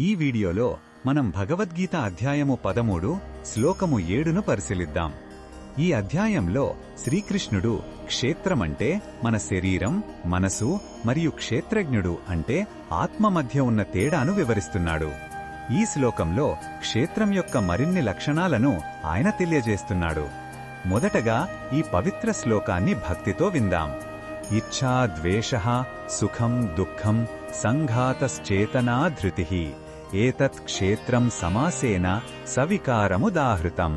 ఈ వీడియోలో మనం భగవద్గీత అధ్యాయము 13 శ్లోకము 7ను పరిశీలిద్దాం. ఈ అధ్యాయంలో శ్రీకృష్ణుడు క్షేత్రమంటే మన శరీరం, మనసు మరియు క్షేత్రజ్ఞుడు అంటే ఆత్మ మధ్య ఉన్న తేడాను వివరిస్తున్నాడు. ఈ శ్లోకంలో క్షేత్రం యొక్క మరిన్ని లక్షణాలను ఆయన తెలియజేస్తున్నాడు. మొదటగా ఈ పవిత్ర శ్లోకాన్ని భక్తితో విందాం. ఇచ్ఛా ద్వేషః సుఖం దుఃఖం సంఘాతశ్చేతనా ధృతిః ఏతత్ క్షేత్రం సమాసేన సవికారముదాహృతం.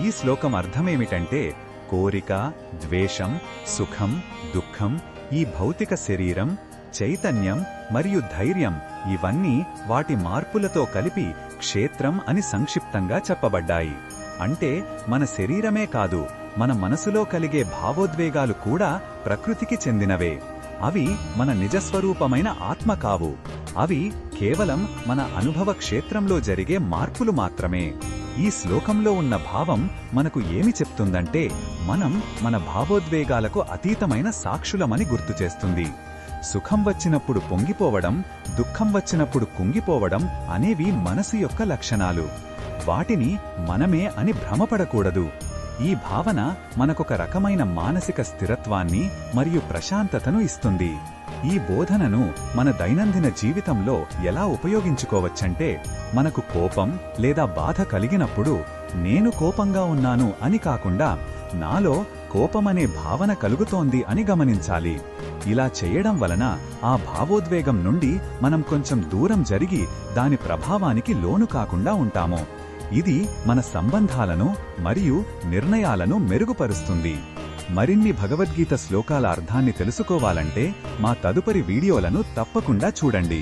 ఈ శ్లోకం అర్థమేమిటంటే కోరిక, ద్వేషం, సుఖం, దుఃఖం, ఈ భౌతిక శరీరం, చైతన్యం మరియు ధైర్యం ఇవన్నీ వాటి మార్పులతో కలిపి క్షేత్రం అని సంక్షిప్తంగా చెప్పబడ్డాయి. అంటే మన శరీరమే కాదు, మన మనసులో కలిగే భావోద్వేగాలు కూడా ప్రకృతికి చెందినవే. అవి మన నిజస్వరూపమైన ఆత్మ కావు. అవి కేవలం మన అనుభవ క్షేత్రంలో జరిగే మార్పులు మాత్రమే. ఈ శ్లోకంలో ఉన్న భావం మనకు ఏమి చెప్తుందంటే మనం మన భావోద్వేగాలకు అతీతమైన సాక్షులమని గుర్తుచేస్తుంది. సుఖం వచ్చినప్పుడు పొంగిపోవడం, దుఃఖం వచ్చినప్పుడు కుంగిపోవడం అనేవి మనసు యొక్క లక్షణాలు. వాటిని మనమే అని భ్రమపడకూడదు. ఈ భావన మనకొక రకమైన మానసిక స్థిరత్వాన్ని మరియు ప్రశాంతతను ఇస్తుంది. ఈ బోధనను మన దైనందిన జీవితంలో ఎలా ఉపయోగించుకోవచ్చంటే మనకు కోపం లేదా బాధ కలిగినప్పుడు నేను కోపంగా ఉన్నాను అని కాకుండా నాలో కోపమనే భావన కలుగుతోంది అని గమనించాలి. ఇలా చేయడం వలన ఆ భావోద్వేగం నుండి మనం కొంచెం దూరం జరిగి దాని ప్రభావానికి లోను కాకుండా ఉంటాము. ఇది మన సంబంధాలను మరియు నిర్ణయాలను మెరుగుపరుస్తుంది. మరిన్ని భగవద్గీత శ్లోకాల అర్థాన్ని తెలుసుకోవాలంటే మా తదుపరి వీడియోలను తప్పకుండా చూడండి.